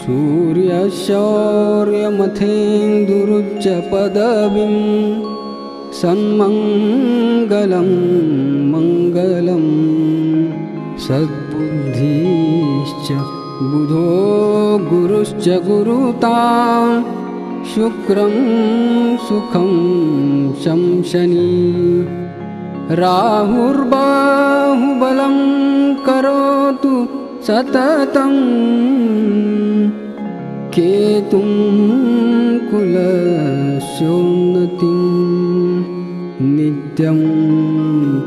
सूर्यशौर्यमथेन्दुरुच्च पदवीं सन्मङ्गलं मङ्गलं सद्बुद्धिश्च बुधो गुरुश्च गुरुतां शुक्रं सुखं शंशनी राहुर्बाहुबलं करोतु सततं केतुं कुलस्योन्नतिं नित्यं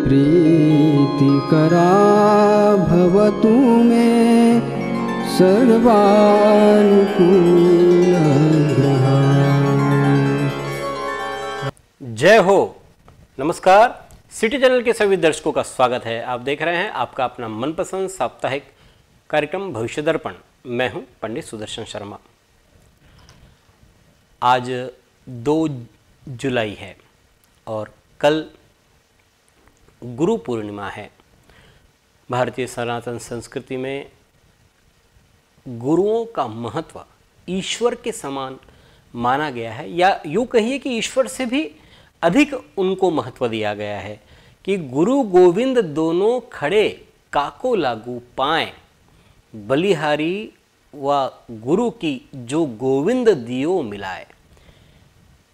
प्रीतिकरा भवतु मे सर्वानुकूलग्रहा। जय हो। नमस्कार। सिटी चैनल के सभी दर्शकों का स्वागत है। आप देख रहे हैं आपका अपना मनपसंद साप्ताहिक कार्यक्रम भविष्य दर्पण। मैं हूं पंडित सुदर्शन शर्मा। आज 2 जुलाई है और कल गुरु पूर्णिमा है। भारतीय सनातन संस्कृति में गुरुओं का महत्व ईश्वर के समान माना गया है, या यूँ कहिए कि ईश्वर से भी अधिक उनको महत्व दिया गया है कि गुरु गोविंद दोनों खड़े काको लागू पाएं, बलिहारी व गुरु की जो गोविंद दियो मिलाए।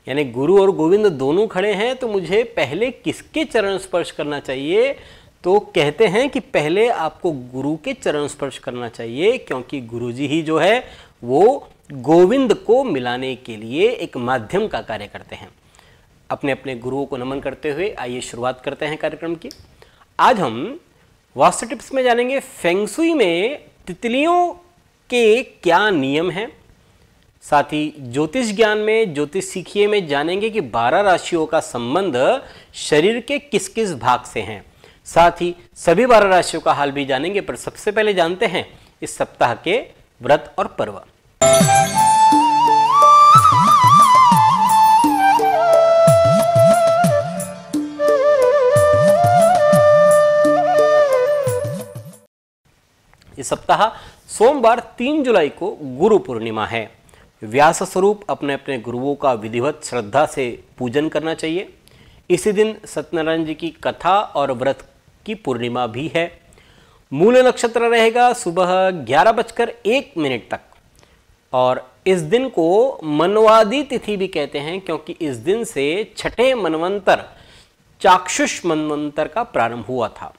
यानी गुरु और गोविंद दोनों खड़े हैं तो मुझे पहले किसके चरण स्पर्श करना चाहिए? तो कहते हैं कि पहले आपको गुरु के चरण स्पर्श करना चाहिए, क्योंकि गुरु जी ही जो है वो गोविंद को मिलाने के लिए एक माध्यम का कार्य करते हैं। अपने अपने गुरुओं को नमन करते हुए आइए शुरुआत करते हैं कार्यक्रम की। आज हम वास्तु टिप्स में जानेंगे फेंगशुई में तितलियों के क्या नियम हैं। साथ ही ज्योतिष ज्ञान में ज्योतिष सीखिए में जानेंगे कि 12 राशियों का संबंध शरीर के किस किस भाग से हैं। साथ ही सभी 12 राशियों का हाल भी जानेंगे, पर सबसे पहले जानते हैं इस सप्ताह के व्रत और पर्व। इस सप्ताह सोमवार 3 जुलाई को गुरु पूर्णिमा है। व्यास स्वरूप अपने अपने गुरुओं का विधिवत श्रद्धा से पूजन करना चाहिए। इसी दिन सत्यनारायण जी की कथा और व्रत की पूर्णिमा भी है। मूल नक्षत्र रहेगा सुबह 11:01 तक और इस दिन को मनवादी तिथि भी कहते हैं, क्योंकि इस दिन से छठे मनवंतर चाक्षुष मनवंतर का प्रारंभ हुआ था।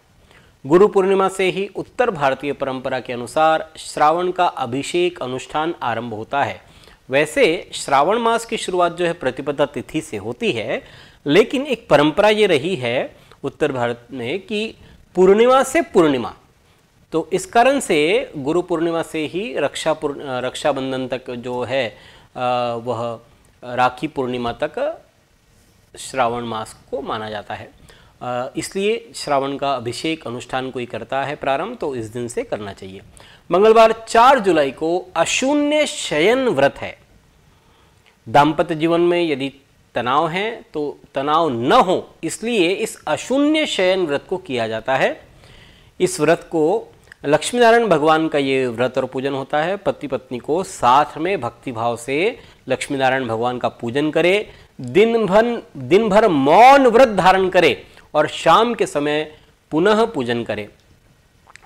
गुरु पूर्णिमा से ही उत्तर भारतीय परंपरा के अनुसार श्रावण का अभिषेक अनुष्ठान आरंभ होता है। वैसे श्रावण मास की शुरुआत जो है प्रतिपदा तिथि से होती है, लेकिन एक परंपरा ये रही है उत्तर भारत में कि पूर्णिमा से पूर्णिमा, तो इस कारण से गुरु पूर्णिमा से ही रक्षाबंधन तक जो है वह राखी पूर्णिमा तक श्रावण मास को माना जाता है। इसलिए श्रावण का अभिषेक अनुष्ठान कोई करता है प्रारंभ, तो इस दिन से करना चाहिए। मंगलवार 4 जुलाई को अशून्य शयन व्रत है। दाम्पत्य जीवन में यदि तनाव है तो तनाव न हो, इसलिए इस अशून्य शयन व्रत को किया जाता है। इस व्रत को लक्ष्मी नारायण भगवान का ये व्रत और पूजन होता है। पति पत्नी को साथ में भक्ति भाव से लक्ष्मी नारायण भगवान का पूजन करे, दिन भर मौन व्रत धारण करे और शाम के समय पुनः पूजन करें।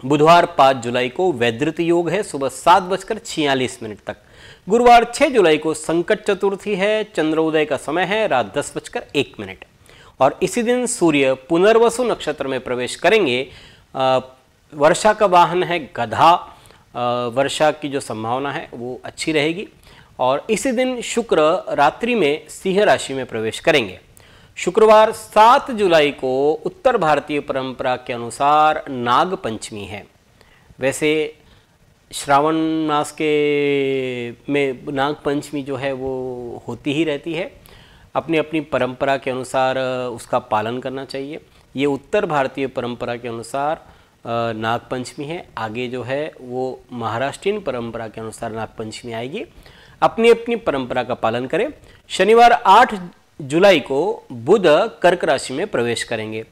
बुधवार 5 जुलाई को वैद्युत योग है सुबह 7:46 तक। गुरुवार 6 जुलाई को संकट चतुर्थी है। चंद्रोदय का समय है रात 10:01 और इसी दिन सूर्य पुनर्वसु नक्षत्र में प्रवेश करेंगे। वर्षा का वाहन है गधा। वर्षा की जो संभावना है वो अच्छी रहेगी। और इसी दिन शुक्र रात्रि में सिंह राशि में प्रवेश करेंगे। शुक्रवार 7 जुलाई को उत्तर भारतीय परंपरा के अनुसार नाग पंचमी है। वैसे श्रावण मास के में नाग पंचमी जो है वो होती ही रहती है। अपनी अपनी परंपरा के अनुसार उसका पालन करना चाहिए। ये उत्तर भारतीय परंपरा के अनुसार नाग पंचमी है। आगे जो है वो महाराष्ट्रीयन परंपरा के अनुसार नाग पंचमी आएगी। अपनी अपनी परंपरा का पालन करें। शनिवार 8 जुलाई को बुध कर्क राशि में प्रवेश करेंगे।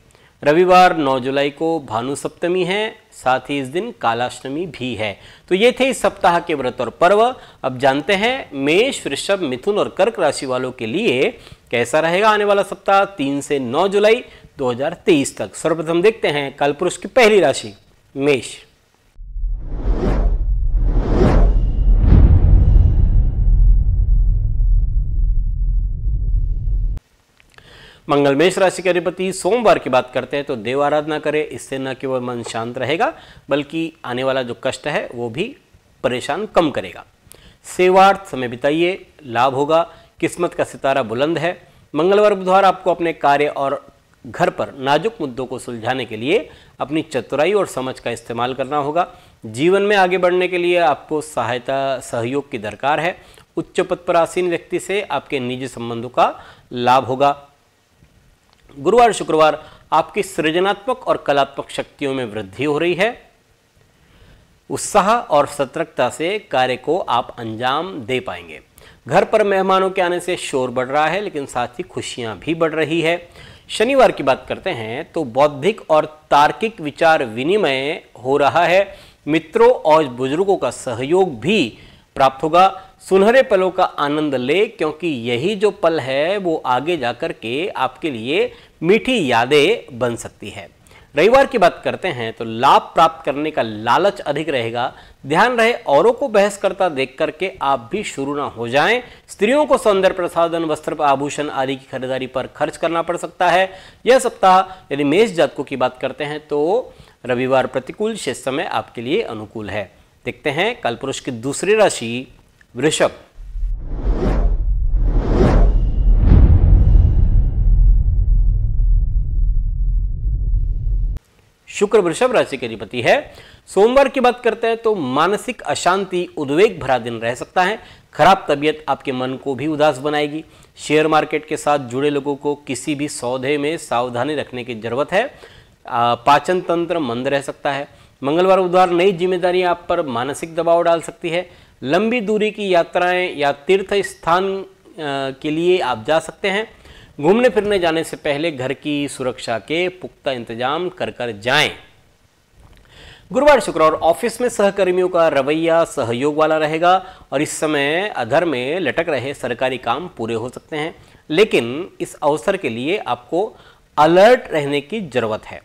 रविवार 9 जुलाई को भानु सप्तमी है, साथ ही इस दिन कालाष्टमी भी है। तो ये थे इस सप्ताह के व्रत और पर्व। अब जानते हैं मेष, वृषभ, मिथुन और कर्क राशि वालों के लिए कैसा रहेगा आने वाला सप्ताह 3 से 9 जुलाई 2023 तक। सर्वप्रथम देखते हैं कालपुरुष की पहली राशि मेष। मंगल मेष राशि के अधिपति। सोमवार की बात करते हैं तो देव आराधना करें, इससे न केवल मन शांत रहेगा बल्कि आने वाला जो कष्ट है वो भी परेशान कम करेगा। सेवार्थ समय बिताइए, लाभ होगा, किस्मत का सितारा बुलंद है। मंगलवार बुधवार आपको अपने कार्य और घर पर नाजुक मुद्दों को सुलझाने के लिए अपनी चतुराई और समझ का इस्तेमाल करना होगा। जीवन में आगे बढ़ने के लिए आपको सहायता सहयोग की दरकार है। उच्च पद पर आसीन व्यक्ति से आपके निजी संबंधों का लाभ होगा। गुरुवार शुक्रवार आपकी सृजनात्मक और कलात्मक शक्तियों में वृद्धि हो रही है। उत्साह और सतर्कता से कार्य को आप अंजाम दे पाएंगे। घर पर मेहमानों के आने से शोर बढ़ रहा है, लेकिन साथ ही खुशियां भी बढ़ रही है। शनिवार की बात करते हैं तो बौद्धिक और तार्किक विचार विनिमय हो रहा है। मित्रों और बुजुर्गों का सहयोग भी प्राप्त होगा। सुनहरे पलों का आनंद ले, क्योंकि यही जो पल है वो आगे जाकर के आपके लिए मीठी यादें बन सकती है। रविवार की बात करते हैं तो लाभ प्राप्त करने का लालच अधिक रहेगा। ध्यान रहे औरों को बहस करता देख करके आप भी शुरू ना हो जाएं। स्त्रियों को सौंदर्य प्रसाधन, वस्त्र, आभूषण आदि की खरीदारी पर खर्च करना पड़ सकता है। यह सप्ताह यदि मेष जातकों की बात करते हैं तो रविवार प्रतिकूल, शेष समय आपके लिए अनुकूल है। देखते हैं कालपुरुष की दूसरी राशि वृषभ। शुक्र वृषभ राशि के अधिपति है। सोमवार की बात करते हैं तो मानसिक अशांति, उद्वेग भरा दिन रह सकता है। खराब तबीयत आपके मन को भी उदास बनाएगी। शेयर मार्केट के साथ जुड़े लोगों को किसी भी सौदे में सावधानी रखने की जरूरत है। पाचन तंत्र मंद रह सकता है। मंगलवार बुधवार नई जिम्मेदारी आप पर मानसिक दबाव डाल सकती है। लंबी दूरी की यात्राएं या तीर्थ स्थान के लिए आप जा सकते हैं। घूमने फिरने जाने से पहले घर की सुरक्षा के पुख्ता इंतजाम कर जाएं। गुरुवार शुक्रवार ऑफिस में सहकर्मियों का रवैया सहयोग वाला रहेगा और इस समय अधर में लटक रहे सरकारी काम पूरे हो सकते हैं, लेकिन इस अवसर के लिए आपको अलर्ट रहने की जरूरत है।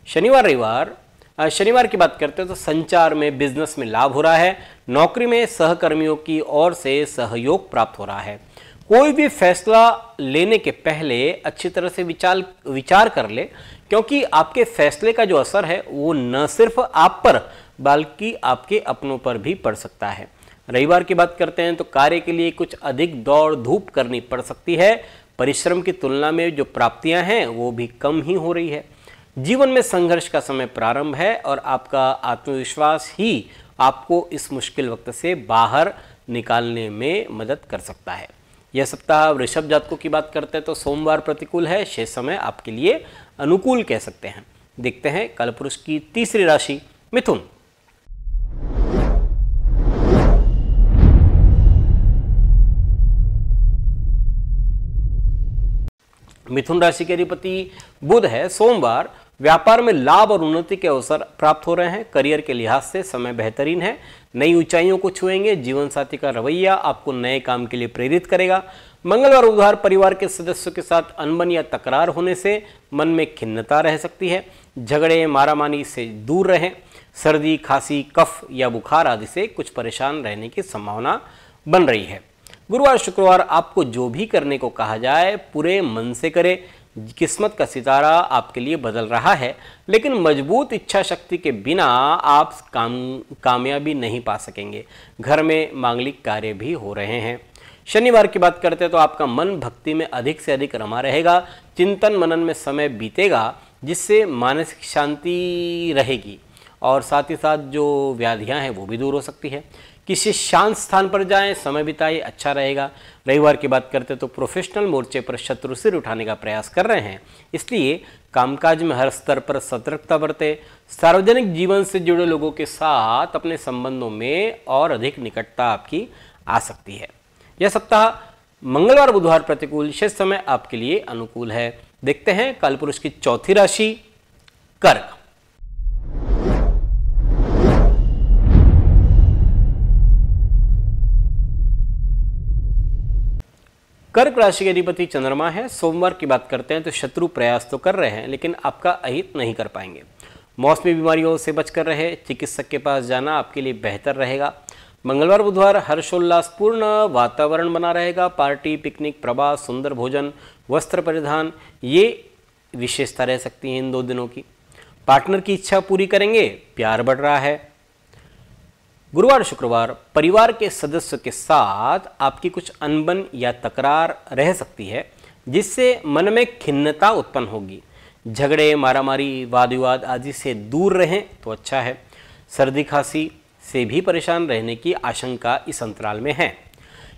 शनिवार की बात करते हैं तो संचार में, बिजनेस में लाभ हो रहा है। नौकरी में सहकर्मियों की ओर से सहयोग प्राप्त हो रहा है। कोई भी फैसला लेने के पहले अच्छी तरह से विचार कर ले, क्योंकि आपके फैसले का जो असर है वो न सिर्फ आप पर बल्कि आपके अपनों पर भी पड़ सकता है। रविवार की बात करते हैं तो कार्य के लिए कुछ अधिक दौड़ धूप करनी पड़ सकती है। परिश्रम की तुलना में जो प्राप्तियां हैं वो भी कम ही हो रही है। जीवन में संघर्ष का समय प्रारंभ है और आपका आत्मविश्वास ही आपको इस मुश्किल वक्त से बाहर निकालने में मदद कर सकता है। यह सप्ताह वृषभ जातकों की बात करते हैं तो सोमवार प्रतिकूल है, शेष समय आपके लिए अनुकूल कह सकते हैं। देखते हैं कालपुरुष की तीसरी राशि मिथुन। मिथुन राशि के अधिपति बुध है। सोमवार व्यापार में लाभ और उन्नति के अवसर प्राप्त हो रहे हैं। करियर के लिहाज से समय बेहतरीन है। नई ऊंचाइयों को छुएंगे। जीवन साथी का रवैया आपको नए काम के लिए प्रेरित करेगा। मंगलवार बुधवार परिवार के सदस्यों के साथ अनबन या तकरार होने से मन में खिन्नता रह सकती है। झगड़े मारामारी से दूर रहें। सर्दी, खांसी, कफ या बुखार आदि से कुछ परेशान रहने की संभावना बन रही है। गुरुवार शुक्रवार आपको जो भी करने को कहा जाए पूरे मन से करें। किस्मत का सितारा आपके लिए बदल रहा है, लेकिन मजबूत इच्छा शक्ति के बिना आप कामयाबी नहीं पा सकेंगे। घर में मांगलिक कार्य भी हो रहे हैं। शनिवार की बात करते हैं तो आपका मन भक्ति में अधिक से अधिक रमा रहेगा। चिंतन मनन में समय बीतेगा, जिससे मानसिक शांति रहेगी और साथ ही साथ जो व्याधियां हैं वो भी दूर हो सकती है। किसी शांत स्थान पर जाएं, समय बिताएं, अच्छा रहेगा। रविवार की बात करते तो प्रोफेशनल मोर्चे पर शत्रु सिर उठाने का प्रयास कर रहे हैं, इसलिए कामकाज में हर स्तर पर सतर्कता बरतें। सार्वजनिक जीवन से जुड़े लोगों के साथ अपने संबंधों में और अधिक निकटता आपकी आ सकती है। यह सप्ताह मंगलवार बुधवार प्रतिकूल, शेष समय आपके लिए अनुकूल है। देखते हैं कालपुरुष की चौथी राशि कर्क। कर्क राशि के अधिपति चंद्रमा है। सोमवार की बात करते हैं तो शत्रु प्रयास तो कर रहे हैं लेकिन आपका अहित नहीं कर पाएंगे। मौसमी बीमारियों से बचकर रहे, चिकित्सक के पास जाना आपके लिए बेहतर रहेगा। मंगलवार बुधवार हर्षोल्लासपूर्ण वातावरण बना रहेगा। पार्टी, पिकनिक, प्रवास, सुंदर भोजन, वस्त्र परिधान, ये विशेषता रह सकती है इन 2 दिनों की। पार्टनर की इच्छा पूरी करेंगे, प्यार बढ़ रहा है। गुरुवार शुक्रवार परिवार के सदस्यों के साथ आपकी कुछ अनबन या तकरार रह सकती है जिससे मन में खिन्नता उत्पन्न होगी। झगड़े, मारामारी, वाद विवाद आदि से दूर रहें तो अच्छा है। सर्दी खांसी से भी परेशान रहने की आशंका इस अंतराल में है।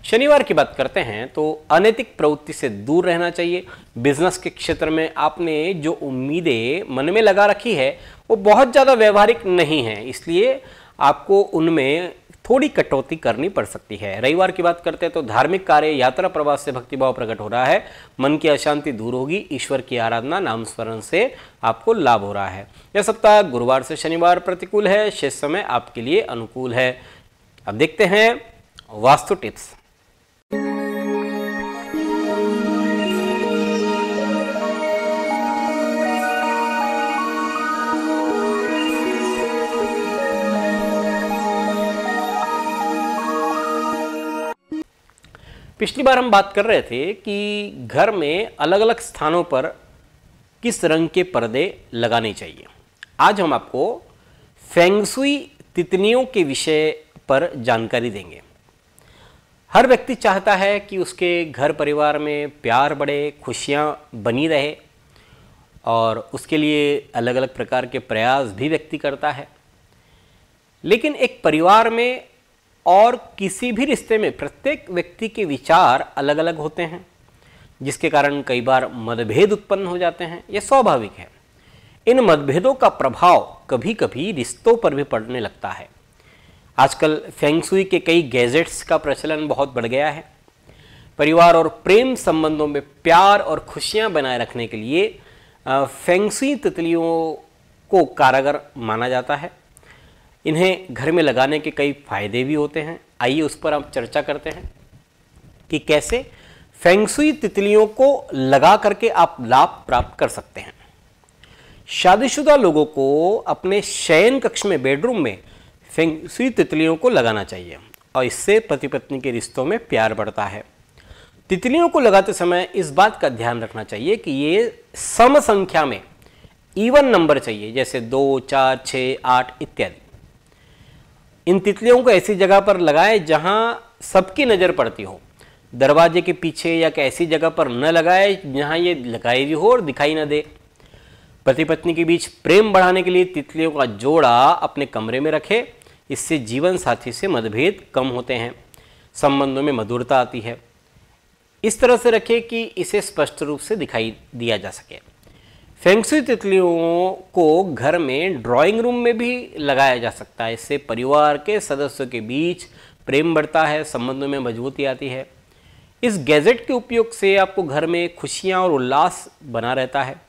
शनिवार की बात करते हैं तो अनैतिक प्रवृत्ति से दूर रहना चाहिए। बिजनेस के क्षेत्र में आपने जो उम्मीदें मन में लगा रखी है वो बहुत ज़्यादा व्यवहारिक नहीं है, इसलिए आपको उनमें थोड़ी कटौती करनी पड़ सकती है। रविवार की बात करते हैं तो धार्मिक कार्य, यात्रा, प्रवास से भक्तिभाव प्रकट हो रहा है। मन की अशांति दूर होगी। ईश्वर की आराधना, नाम स्मरण से आपको लाभ हो रहा है। यह सप्ताह गुरुवार से शनिवार प्रतिकूल है, शेष समय आपके लिए अनुकूल है। अब देखते हैं वास्तु टिप्स। पिछली बार हम बात कर रहे थे कि घर में अलग अलग स्थानों पर किस रंग के पर्दे लगाने चाहिए। आज हम आपको फेंगशुई तितलियों के विषय पर जानकारी देंगे। हर व्यक्ति चाहता है कि उसके घर परिवार में प्यार बढ़े, खुशियाँ बनी रहे और उसके लिए अलग अलग प्रकार के प्रयास भी व्यक्ति करता है। लेकिन एक परिवार में और किसी भी रिश्ते में प्रत्येक व्यक्ति के विचार अलग अलग होते हैं, जिसके कारण कई बार मतभेद उत्पन्न हो जाते हैं। यह स्वाभाविक है। इन मतभेदों का प्रभाव कभी कभी रिश्तों पर भी पड़ने लगता है। आजकल फेंगशुई के कई गैजेट्स का प्रचलन बहुत बढ़ गया है। परिवार और प्रेम संबंधों में प्यार और खुशियां बनाए रखने के लिए फेंगशुई तितलियों को कारगर माना जाता है। इन्हें घर में लगाने के कई फायदे भी होते हैं। आइए उस पर आप चर्चा करते हैं कि कैसे फेंगशुई तितलियों को लगा करके आप लाभ प्राप्त कर सकते हैं। शादीशुदा लोगों को अपने शयन कक्ष में, बेडरूम में फेंगशुई तितलियों को लगाना चाहिए और इससे पति पत्नी के रिश्तों में प्यार बढ़ता है। तितलियों को लगाते समय इस बात का ध्यान रखना चाहिए कि ये सम संख्या में इवन नंबर चाहिए, जैसे 2, 4, 6, 8 इत्यादि। इन तितलियों को ऐसी जगह पर लगाएं जहां सबकी नज़र पड़ती हो। दरवाजे के पीछे या ऐसी जगह पर न लगाए जहां ये लगाई हुई हो और दिखाई न दे। पति पत्नी के बीच प्रेम बढ़ाने के लिए तितलियों का जोड़ा अपने कमरे में रखें। इससे जीवन साथी से मतभेद कम होते हैं, संबंधों में मधुरता आती है। इस तरह से रखें कि इसे स्पष्ट रूप से दिखाई दिया जा सके। फेंगशुई तितलियों को घर में ड्राइंग रूम में भी लगाया जा सकता है। इससे परिवार के सदस्यों के बीच प्रेम बढ़ता है, संबंधों में मजबूती आती है। इस गैजेट के उपयोग से आपको घर में खुशियां और उल्लास बना रहता है।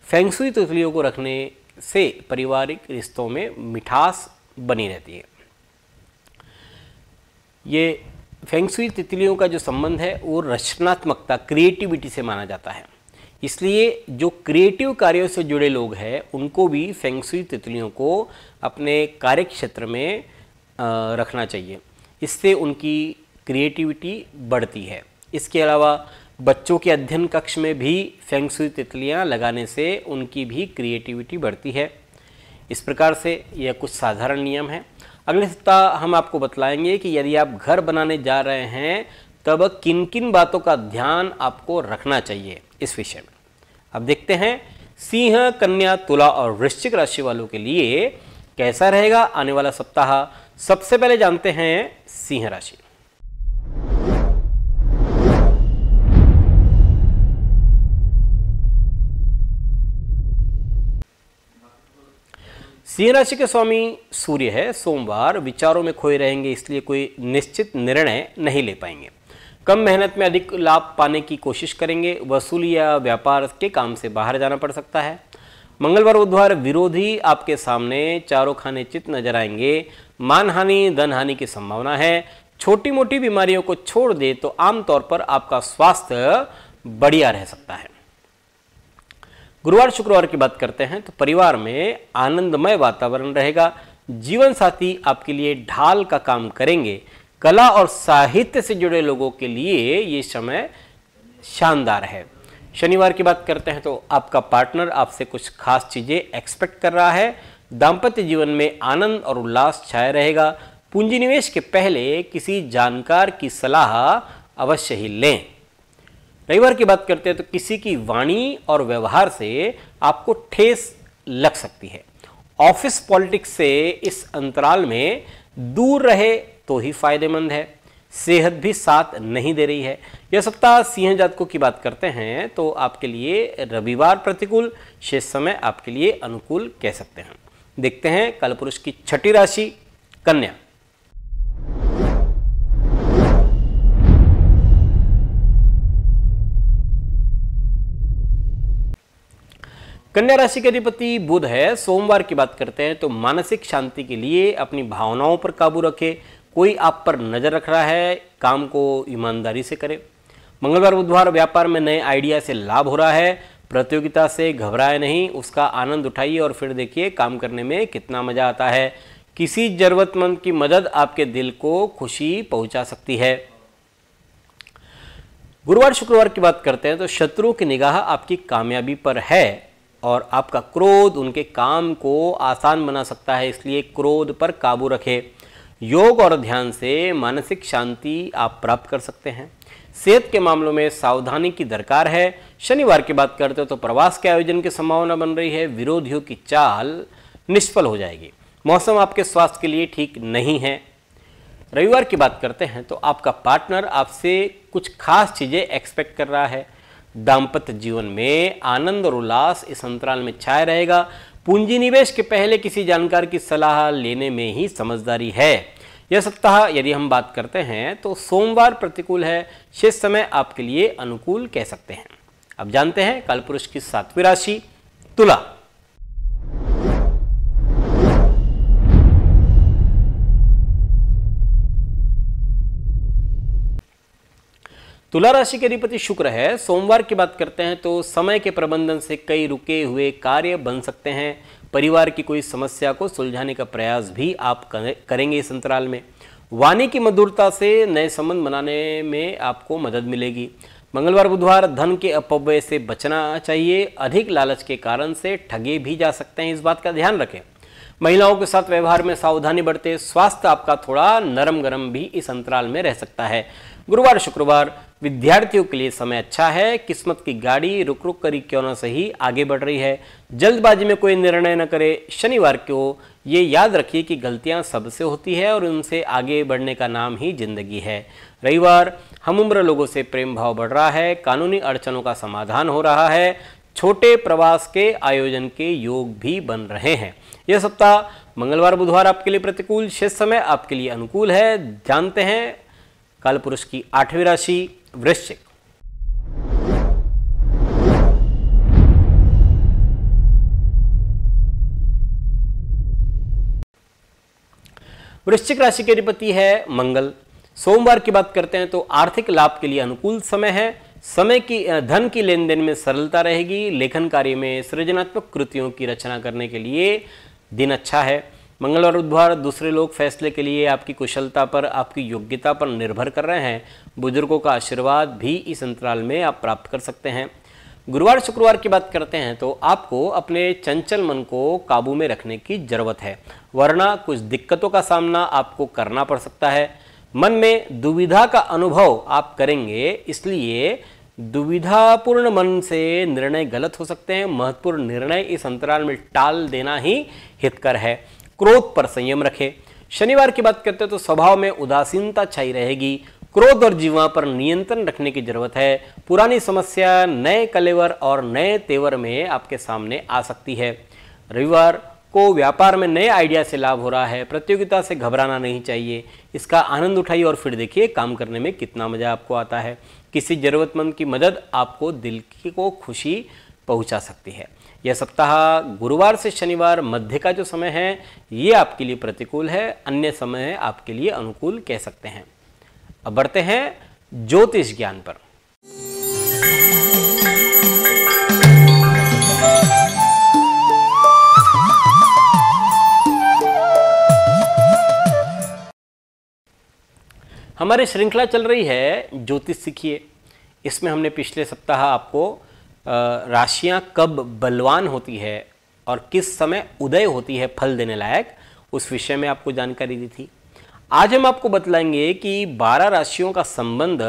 फेंगशुई तितलियों को रखने से पारिवारिक रिश्तों में मिठास बनी रहती है। ये फेंगशुई तितलियों का जो संबंध है वो रचनात्मकता, क्रिएटिविटी से माना जाता है। इसलिए जो क्रिएटिव कार्यों से जुड़े लोग हैं उनको भी फेंगशुई तितलियों को अपने कार्य क्षेत्र में रखना चाहिए। इससे उनकी क्रिएटिविटी बढ़ती है। इसके अलावा बच्चों के अध्ययन कक्ष में भी फेंगशुई तितलियां लगाने से उनकी भी क्रिएटिविटी बढ़ती है। इस प्रकार से यह कुछ साधारण नियम है। अगले सप्ताह हम आपको बतलाएंगे कि यदि आप घर बनाने जा रहे हैं तब किन किन बातों का ध्यान आपको रखना चाहिए इस विषय में। अब देखते हैं सिंह, कन्या, तुला और वृश्चिक राशि वालों के लिए कैसा रहेगा आने वाला सप्ताह। सबसे पहले जानते हैं सिंह राशि। सिंह राशि के स्वामी सूर्य है। सोमवार विचारों में खोए रहेंगे, इसलिए कोई निश्चित निर्णय नहीं ले पाएंगे। कम मेहनत में अधिक लाभ पाने की कोशिश करेंगे। वसूली या व्यापार के काम से बाहर जाना पड़ सकता है। मंगलवार बुधवार विरोधी आपके सामने चारों खाने चित नजर आएंगे। मानहानि धन हानि की संभावना है। छोटी मोटी बीमारियों को छोड़ दे तो आमतौर पर आपका स्वास्थ्य बढ़िया रह सकता है। गुरुवार शुक्रवार की बात करते हैं तो परिवार में आनंदमय वातावरण रहेगा। जीवन साथी आपके लिए ढाल का काम करेंगे। कला और साहित्य से जुड़े लोगों के लिए ये समय शानदार है। शनिवार की बात करते हैं तो आपका पार्टनर आपसे कुछ खास चीजें एक्सपेक्ट कर रहा है। दाम्पत्य जीवन में आनंद और उल्लास छाया रहेगा। पूंजी निवेश के पहले किसी जानकार की सलाह अवश्य ही लें। रविवार की बात करते हैं तो किसी की वाणी और व्यवहार से आपको ठेस लग सकती है। ऑफिस पॉलिटिक्स से इस अंतराल में दूर रहे तो ही फायदेमंद है। सेहत भी साथ नहीं दे रही है। यह सप्ताह सिंह जातकों की बात करते हैं तो आपके लिए रविवार प्रतिकूल, शेष समय आपके लिए अनुकूल कह सकते हैं। देखते हैं कालपुरुष की छठी राशि कन्या। कन्या राशि के अधिपति बुध है। सोमवार की बात करते हैं तो मानसिक शांति के लिए अपनी भावनाओं पर काबू रखें। कोई आप पर नजर रख रहा है, काम को ईमानदारी से करें। मंगलवार बुधवार व्यापार में नए आइडिया से लाभ हो रहा है। प्रतियोगिता से घबराए नहीं, उसका आनंद उठाइए और फिर देखिए काम करने में कितना मजा आता है। किसी जरूरतमंद की मदद आपके दिल को खुशी पहुंचा सकती है। गुरुवार शुक्रवार की बात करते हैं तो शत्रुओं की निगाह आपकी कामयाबी पर है और आपका क्रोध उनके काम को आसान बना सकता है, इसलिए क्रोध पर काबू रखें। योग और ध्यान से मानसिक शांति आप प्राप्त कर सकते हैं। सेहत के मामलों में सावधानी की दरकार है। शनिवार की बात करते हो तो प्रवास के आयोजन की संभावना बन रही है। विरोधियों की चाल निष्फल हो जाएगी। मौसम आपके स्वास्थ्य के लिए ठीक नहीं है। रविवार की बात करते हैं तो आपका पार्टनर आपसे कुछ खास चीजें एक्सपेक्ट कर रहा है। दाम्पत्य जीवन में आनंद और उल्लास इस अंतराल में छाया रहेगा। पूंजी निवेश के पहले किसी जानकार की सलाह लेने में ही समझदारी है। यह सप्ताह यदि हम बात करते हैं तो सोमवार प्रतिकूल है, शेष समय आपके लिए अनुकूल कह सकते हैं। अब जानते हैं कालपुरुष की सातवीं राशि तुला। तुला राशि के अधिपति शुक्र है। सोमवार की बात करते हैं तो समय के प्रबंधन से कई रुके हुए कार्य बन सकते हैं। परिवार की कोई समस्या को सुलझाने का प्रयास भी आप करेंगे इस अंतराल में। वाणी की मधुरता से नए संबंध बनाने में आपको मदद मिलेगी। मंगलवार बुधवार धन के अपव्यय से बचना चाहिए। अधिक लालच के कारण से ठगे भी जा सकते हैं, इस बात का ध्यान रखें। महिलाओं के साथ व्यवहार में सावधानी बरतें। स्वास्थ्य आपका थोड़ा नरम गरम भी इस अंतराल में रह सकता है। गुरुवार शुक्रवार विद्यार्थियों के लिए समय अच्छा है। किस्मत की गाड़ी रुक रुक कर क्यों ना सही आगे बढ़ रही है। जल्दबाजी में कोई निर्णय न करें। शनिवार को ये याद रखिए कि गलतियां सबसे होती है और उनसे आगे बढ़ने का नाम ही जिंदगी है। रविवार हम उम्र लोगों से प्रेम भाव बढ़ रहा है। कानूनी अड़चनों का समाधान हो रहा है। छोटे प्रवास के आयोजन के योग भी बन रहे हैं। यह सप्ताह मंगलवार बुधवार आपके लिए प्रतिकूल, शेष समय आपके लिए अनुकूल है। जानते हैं कालपुरुष की आठवीं राशि वृश्चिक। वृश्चिक राशि के अधिपति है मंगल। सोमवार की बात करते हैं तो आर्थिक लाभ के लिए अनुकूल समय है। समय की धन की लेन देन में सरलता रहेगी। लेखन कार्य में सृजनात्मक कृतियों की रचना करने के लिए दिन अच्छा है। मंगलवार बुधवार दूसरे लोग फैसले के लिए आपकी कुशलता पर, आपकी योग्यता पर निर्भर कर रहे हैं। बुजुर्गों का आशीर्वाद भी इस अंतराल में आप प्राप्त कर सकते हैं। गुरुवार शुक्रवार की बात करते हैं तो आपको अपने चंचल मन को काबू में रखने की जरूरत है, वरना कुछ दिक्कतों का सामना आपको करना पड़ सकता है। मन में दुविधा का अनुभव आप करेंगे, इसलिए दुविधापूर्ण मन से निर्णय गलत हो सकते हैं। महत्वपूर्ण निर्णय इस अंतराल में टाल देना ही हितकर है। क्रोध पर संयम रखें। शनिवार की बात करते हैं तो स्वभाव में उदासीनता छाई रहेगी। क्रोध और जीवा पर नियंत्रण रखने की जरूरत है। पुरानी समस्या नए कलेवर और नए तेवर में आपके सामने आ सकती है। रविवार को व्यापार में नए आइडिया से लाभ हो रहा है। प्रतियोगिता से घबराना नहीं चाहिए, इसका आनंद उठाइए और फिर देखिए काम करने में कितना मजा आपको आता है। किसी जरूरतमंद की मदद आपको दिल को खुशी पहुंचा सकती है। यह सप्ताह गुरुवार से शनिवार मध्य का जो समय है ये आपके लिए प्रतिकूल है, अन्य समय आपके लिए अनुकूल कह सकते हैं। अब बढ़ते हैं ज्योतिष ज्ञान पर। हमारी श्रृंखला चल रही है ज्योतिष सीखिए। इसमें हमने पिछले सप्ताह आपको राशियां कब बलवान होती है और किस समय उदय होती है फल देने लायक, उस विषय में आपको जानकारी दी थी। आज हम आपको बतलाएंगे कि 12 राशियों का संबंध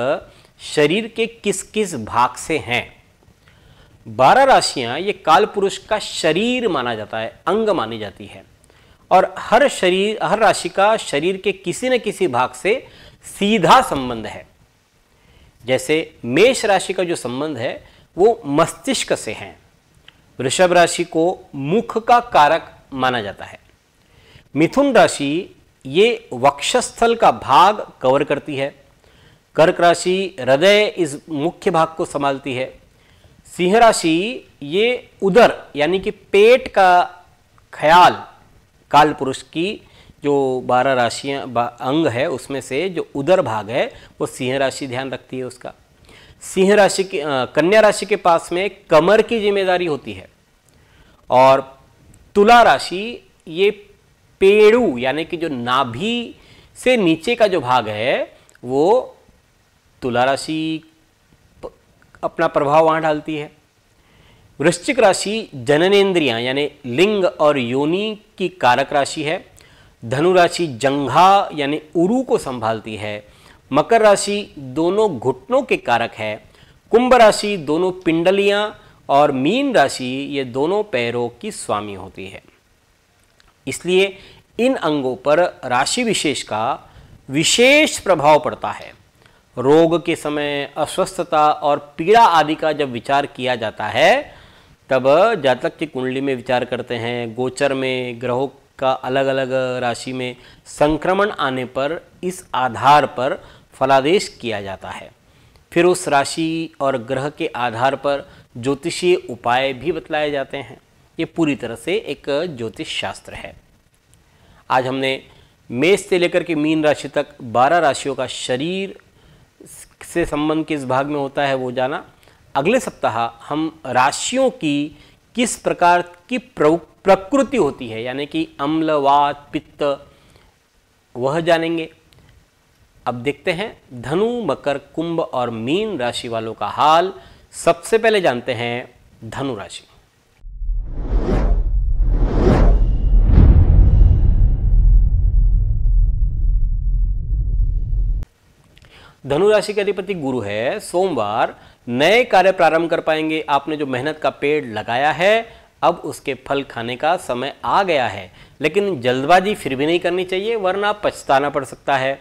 शरीर के किस किस भाग से हैं। 12 राशियां ये काल पुरुष का शरीर माना जाता है, अंग मानी जाती है, और हर राशि का शरीर के किसी न किसी भाग से सीधा संबंध है। जैसे मेष राशि का जो संबंध है वो मस्तिष्क से है। वृषभ राशि को मुख का कारक माना जाता है। मिथुन राशि ये वक्षस्थल का भाग कवर करती है। कर्क राशि हृदय इस मुख्य भाग को संभालती है। सिंह राशि ये उदर यानी कि पेट का ख्याल, काल पुरुष की जो 12 राशियां अंग है उसमें से जो उदर भाग है वो सिंह राशि ध्यान रखती है उसका। सिंह राशि की कन्या राशि के पास में कमर की जिम्मेदारी होती है। और तुला राशि ये पेड़ू यानी कि जो नाभि से नीचे का जो भाग है वो तुला राशि अपना प्रभाव वहां डालती है। वृश्चिक राशि जननेंद्रियां यानी लिंग और योनि की कारक राशि है। धनु राशि जंघा यानी उरु को संभालती है। मकर राशि दोनों घुटनों के कारक है। कुंभ राशि दोनों पिंडलियां और मीन राशि ये दोनों पैरों की स्वामी होती है। इसलिए इन अंगों पर राशि विशेष का विशेष प्रभाव पड़ता है। रोग के समय अस्वस्थता और पीड़ा आदि का जब विचार किया जाता है तब जातक की कुंडली में विचार करते हैं। गोचर में ग्रहों का अलग अलग राशि में संक्रमण आने पर इस आधार पर फलादेश किया जाता है। फिर उस राशि और ग्रह के आधार पर ज्योतिषीय उपाय भी बतलाए जाते हैं। ये पूरी तरह से एक ज्योतिष शास्त्र है। आज हमने मेष से लेकर के मीन राशि तक 12 राशियों का शरीर से संबंध किस भाग में होता है वो जाना। अगले सप्ताह हम राशियों की किस प्रकार की प्रकृति होती है यानी कि अम्ल, वात, पित्त, वह जानेंगे। अब देखते हैं धनु, मकर, कुंभ और मीन राशि वालों का हाल। सबसे पहले जानते हैं धनु राशि। धनु राशि का अधिपति गुरु है। सोमवार नए कार्य प्रारंभ कर पाएंगे। आपने जो मेहनत का पेड़ लगाया है अब उसके फल खाने का समय आ गया है, लेकिन जल्दबाजी फिर भी नहीं करनी चाहिए वरना पछताना पड़ सकता है।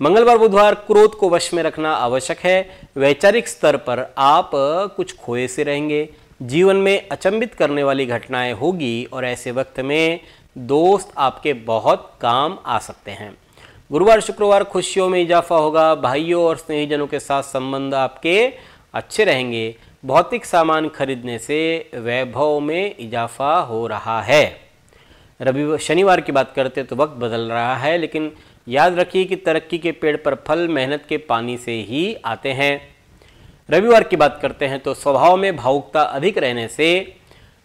मंगलवार बुधवार क्रोध को वश में रखना आवश्यक है। वैचारिक स्तर पर आप कुछ खोए से रहेंगे। जीवन में अचंभित करने वाली घटनाएं होगी और ऐसे वक्त में दोस्त आपके बहुत काम आ सकते हैं। गुरुवार शुक्रवार खुशियों में इजाफा होगा। भाइयों और स्नेहीजनों के साथ संबंध आपके अच्छे रहेंगे। भौतिक सामान खरीदने से वैभव में इजाफा हो रहा है। शनिवार की बात करते तो वक्त बदल रहा है, लेकिन याद रखिए कि तरक्की के पेड़ पर फल मेहनत के पानी से ही आते हैं। रविवार की बात करते हैं तो स्वभाव में भावुकता अधिक रहने से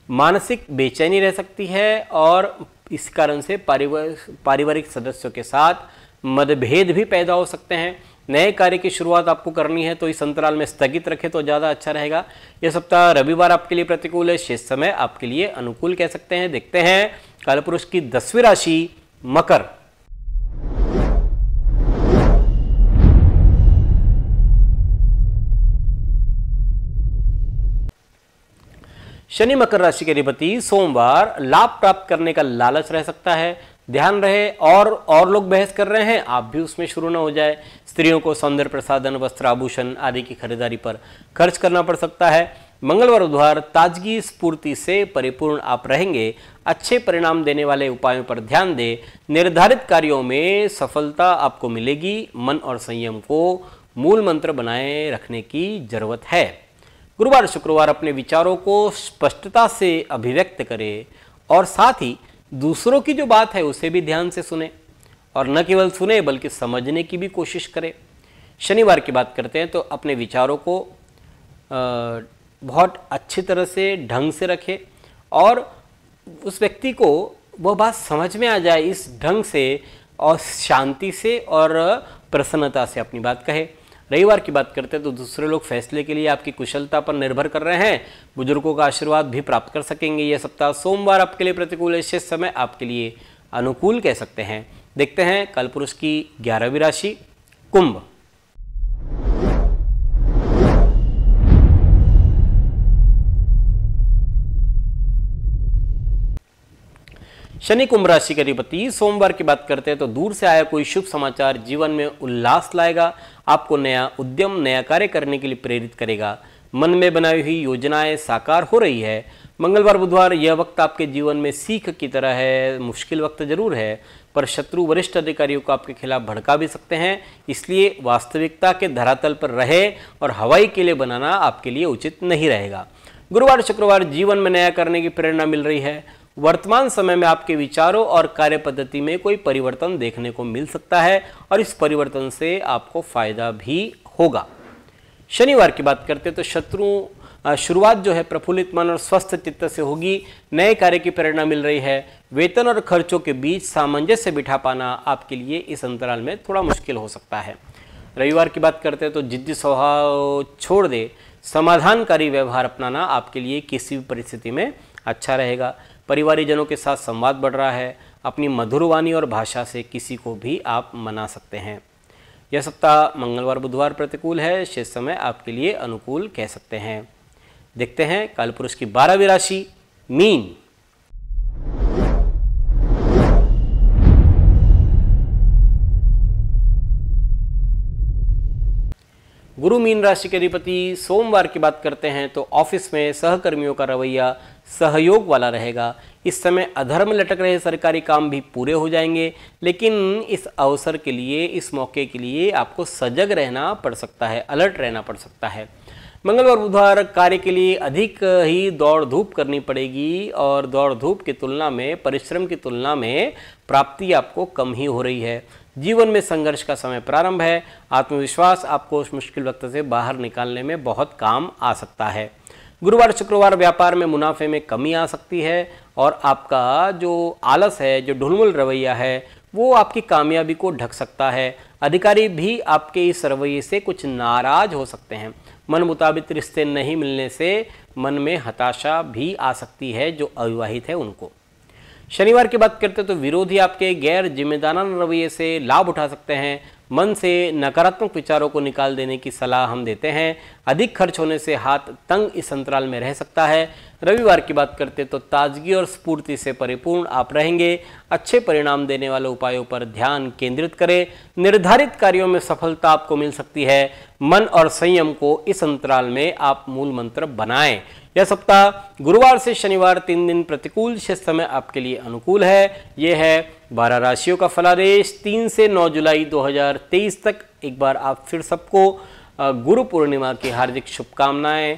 मानसिक बेचैनी रह सकती है और इस कारण से पारिवारिक सदस्यों के साथ मतभेद भी पैदा हो सकते हैं। नए कार्य की शुरुआत आपको करनी है तो इस अंतराल में स्थगित रखें तो ज़्यादा अच्छा रहेगा। यह सप्ताह रविवार आपके लिए प्रतिकूल है, शेष समय आपके लिए अनुकूल कह सकते हैं। देखते हैं कालपुरुष की 10वीं राशि मकर। शनि मकर राशि के अधिपति। सोमवार लाभ प्राप्त करने का लालच रह सकता है। ध्यान रहे और लोग बहस कर रहे हैं आप भी उसमें शुरू ना हो जाए। स्त्रियों को सौंदर्य प्रसाधन, वस्त्र, आभूषण आदि की खरीदारी पर खर्च करना पड़ सकता है। मंगलवार बुधवार ताजगी स्फूर्ति से परिपूर्ण आप रहेंगे। अच्छे परिणाम देने वाले उपायों पर ध्यान दें। निर्धारित कार्यों में सफलता आपको मिलेगी। मन और संयम को मूल मंत्र बनाए रखने की जरूरत है। गुरुवार शुक्रवार अपने विचारों को स्पष्टता से अभिव्यक्त करें और साथ ही दूसरों की जो बात है उसे भी ध्यान से सुने और न केवल सुने बल्कि समझने की भी कोशिश करें। शनिवार की बात करते हैं तो अपने विचारों को बहुत अच्छी तरह से ढंग से रखें और उस व्यक्ति को वह बात समझ में आ जाए इस ढंग से और शांति से और प्रसन्नता से अपनी बात कहे। रविवार की बात करते हैं तो दूसरे लोग फैसले के लिए आपकी कुशलता पर निर्भर कर रहे हैं। बुजुर्गों का आशीर्वाद भी प्राप्त कर सकेंगे। यह सप्ताह सोमवार आपके लिए प्रतिकूल है, शेष समय आपके लिए अनुकूल कह सकते हैं। देखते हैं कालपुरुष की 11वीं राशि कुंभ। शनि कुंभ राशि के अधिपति। सोमवार की बात करते हैं तो दूर से आया कोई शुभ समाचार जीवन में उल्लास लाएगा। आपको नया उद्यम, नया कार्य करने के लिए प्रेरित करेगा। मन में बनाई हुई योजनाएं साकार हो रही है। मंगलवार बुधवार यह वक्त आपके जीवन में सीख की तरह है। मुश्किल वक्त जरूर है पर शत्रु वरिष्ठ अधिकारियों को आपके खिलाफ भड़का भी सकते हैं, इसलिए वास्तविकता के धरातल पर रहे और हवाई किले बनाना आपके लिए उचित नहीं रहेगा। गुरुवार शुक्रवार जीवन में नया करने की प्रेरणा मिल रही है। वर्तमान समय में आपके विचारों और कार्य पद्धति में कोई परिवर्तन देखने को मिल सकता है और इस परिवर्तन से आपको फायदा भी होगा। शनिवार की बात करते हैं तो शुरुआत जो है प्रफुल्लित मन और स्वस्थ चित्त से होगी। नए कार्य की प्रेरणा मिल रही है। वेतन और खर्चों के बीच सामंजस्य बिठा पाना आपके लिए इस अंतराल में थोड़ा मुश्किल हो सकता है। रविवार की बात करते हैं तो जिद्दी स्वभाव छोड़ दे। समाधानकारी व्यवहार अपनाना आपके लिए किसी भी परिस्थिति में अच्छा रहेगा। परिवारजनों के साथ संवाद बढ़ रहा है। अपनी मधुर वाणी और भाषा से किसी को भी आप मना सकते हैं। यह सप्ताह मंगलवार बुधवार प्रतिकूल है, शेष समय आपके लिए अनुकूल कह सकते हैं। देखते हैं कालपुरुष की 12वीं राशि मीन। गुरु मीन राशि के अधिपति। सोमवार की बात करते हैं तो ऑफिस में सहकर्मियों का रवैया सहयोग वाला रहेगा। इस समय अधर्म लटक रहे सरकारी काम भी पूरे हो जाएंगे, लेकिन इस अवसर के लिए, इस मौके के लिए आपको सजग रहना पड़ सकता है, अलर्ट रहना पड़ सकता है। मंगलवार बुधवार कार्य के लिए अधिक ही दौड़ धूप करनी पड़ेगी और दौड़ धूप की तुलना में, परिश्रम की तुलना में प्राप्ति आपको कम ही हो रही है। जीवन में संघर्ष का समय प्रारंभ है। आत्मविश्वास आपको उस मुश्किल वक्त से बाहर निकालने में बहुत काम आ सकता है। गुरुवार शुक्रवार व्यापार में मुनाफे में कमी आ सकती है और आपका जो आलस है, जो ढुलमुल रवैया है, वो आपकी कामयाबी को ढक सकता है। अधिकारी भी आपके इस रवैये से कुछ नाराज हो सकते हैं। मन मुताबिक रिश्ते नहीं मिलने से मन में हताशा भी आ सकती है जो अविवाहित है उनको। शनिवार की बात करते हैं तो विरोधी आपके गैर जिम्मेदाराना रवैये से लाभ उठा सकते हैं। मन से नकारात्मक विचारों को निकाल देने की सलाह हम देते हैं। अधिक खर्च होने से हाथ तंग इस अंतराल में रह सकता है। रविवार की बात करते तो ताजगी और स्फूर्ति से परिपूर्ण आप रहेंगे। अच्छे परिणाम देने वाले उपायों पर ध्यान केंद्रित करें। निर्धारित कार्यों में सफलता आपको मिल सकती है। मन और संयम को इस अंतराल में आप मूल मंत्र बनाएं। यह सप्ताह गुरुवार से शनिवार 3 दिन प्रतिकूल, शेष समय आपके लिए अनुकूल है। यह है 12 राशियों का फलादेश 3 से 9 जुलाई 2023 तक। एक बार आप फिर सबको गुरु पूर्णिमा की हार्दिक शुभकामनाएं।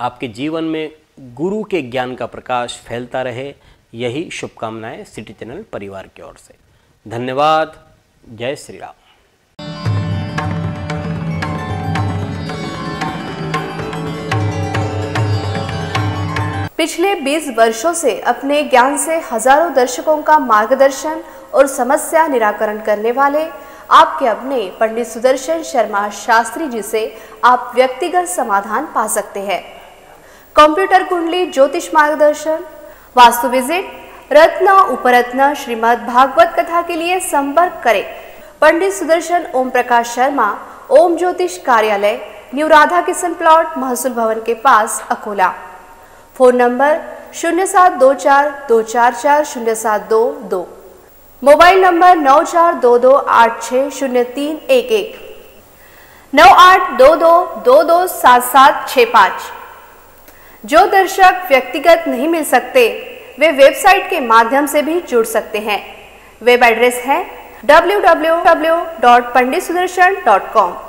आपके जीवन में गुरु के ज्ञान का प्रकाश फैलता रहे, यही शुभकामनाएं सिटी चैनल परिवार की ओर से। धन्यवाद। जय श्री राम। पिछले 20 वर्षों से अपने ज्ञान से हजारों दर्शकों का मार्गदर्शन और समस्या निराकरण करने वाले आपके अपने पंडित सुदर्शन शर्मा शास्त्री जी से आप व्यक्तिगत समाधान पा सकते हैं। कंप्यूटर कुंडली ज्योतिष मार्गदर्शन, वास्तु विजिट, रत्न उपरत्न श्रीमद् भागवत कथा के लिए संपर्क करें पंडित सुदर्शन ओम प्रकाश शर्मा, ओम ज्योतिष कार्यालय, न्यू राधा किशन प्लॉट, महसूल भवन के पास, Akola. Phone number 0724244072, mobile number 9422860311। 9822227765। जो दर्शक व्यक्तिगत नहीं मिल सकते वे वेबसाइट के माध्यम से भी जुड़ सकते हैं। वेब एड्रेस है www.panditsudarshan.com।